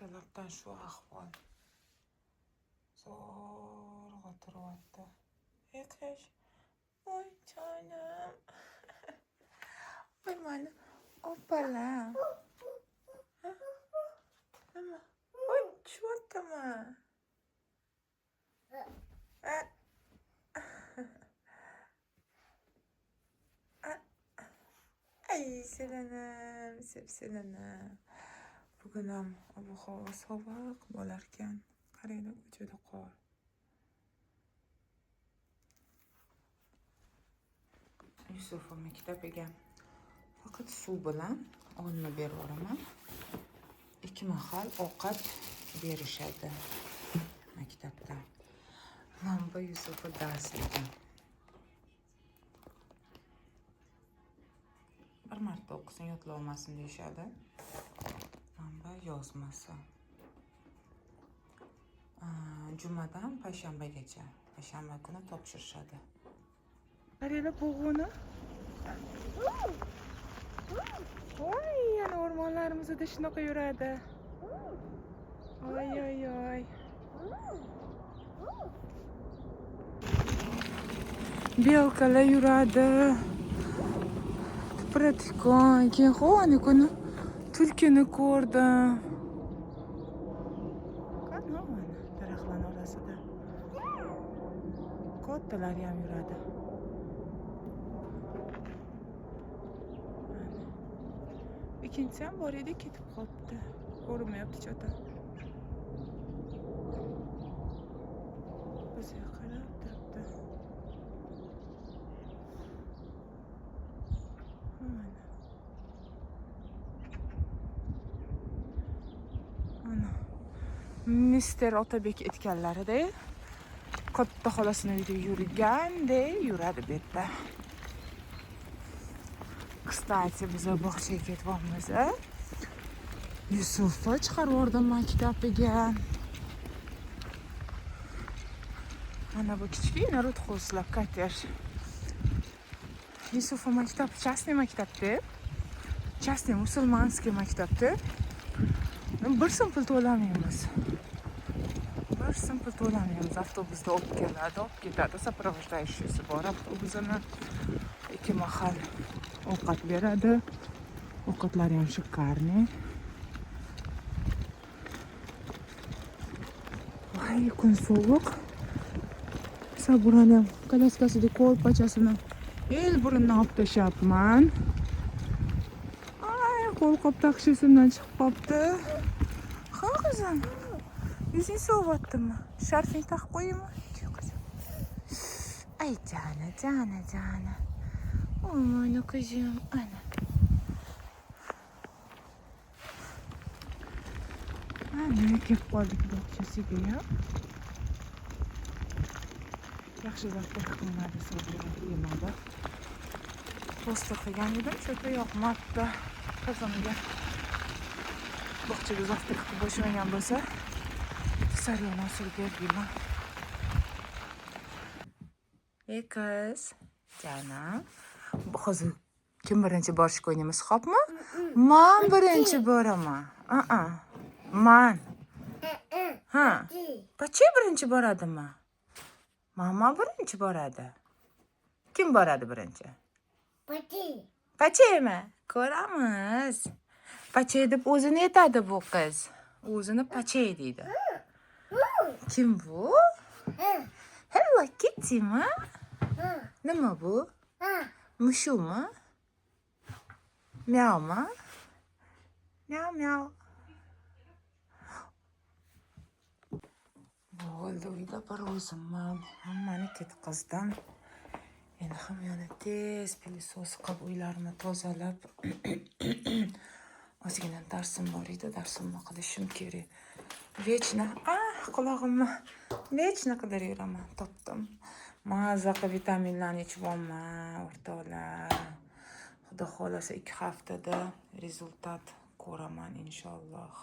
ertalabdan shu ahvol. Zo'rg'a turyapti. Qish. Voy jonim. Voy mani opalam. Nima? Voy tushyaptimi? Ay selanim, selanim. Bugun ham ob-havo sovuq bo'lar ekan. Qaranglar, ko'chada qor. Yusuf maktabiga faqat suv bilan olma berib yuboraman. 2 mahal ovqat berishadi maktabda. Mana bu Yusuf darsligi. Bir marta o'qisin, yodlab olmasin deyishadi. Mana bu yozmasi. Jumadan payshanbagacha. Payshanba kuni topshirishadi. Qaranglar bug'uni. Voy, yana o'rmonlarimizda shunaqa yuradi. Oy. Belkalar yuradi. Pratikon, keyin xoni kuni tulkini ko'rdim. Qani daraxtlar orasida. Kattalar ham yuradi. Ikkinchisi ham bor edi, ketib qolibdi. Ko'rinmayapti chota. Bizga qarab turibdi. Ana. Mister Otabek aytganlarida katta xolasini uyida yurgandek yuradi bu yerda. Kstati, biz bog'chaga ketyapmiz. Yusufni chiqarib yubordim maktabiga. Mana bu kichkina rudxozlar kater. Yusuf maktab частный maktabda. Частный musulmonskiy maktabda. Bir so'm pul to'lamaymiz. Avtobusda olib keladi, olib ketadi. Сопровождающийsi bor avtobusini. 2 mahal ovqat beradi. Ovqatlari ham shikarniy. Voy, kun sovuq. Saburam kalaskasida qo'lpachasini burundan olib tashlabman. Ay, qo'lqop taqish esimdan chiqib qolibdi. Ha, qizim. Yuzing sovyaptimi? Sharfing taqib qo'yaymi? Ay, jana. Oy, kızım, ana. Ana, kelib qoldik bog'chasiga ya. Yaxshi zavqat qilmadi, yemadi. Posta qilgan edim, cho'ta yoqmabdi. Qizimga bog'chaga zavqat qilib bo'lishmagan bo'lsa, sariyani osilib berdim. Ey qiz, canım. Hozir kim birinchi borishga o'ynaymiz, xo'pmi? Men birinchi boraman. Men. Ha. Pachi birinchi boradimi? Mama birinchi boradi. Kim boradi birinchi? Pachimi? Ko'ramiz. Pachi deb o'zini aytadi bu qiz. O'zini Pachi deydi. Kim bu? Hello Kitty'mi? Nima bu? Mushumi? Miavmi? Miau. Bo'ldi, uyda bir o'zimman. Hammani ketib qizdim. Endi ham yana tez pilisos qilib uylarni tozalab ozgina darsim bor edi, darsimni qilishim kerak. Vechna, qulog'imni vechna qidirib yuraman, topdim. Maza qilib vitaminlarni ichib olman, o'rtoqlar. Xudo xolasa 2 haftada rezultat ko'raman inshaalloh.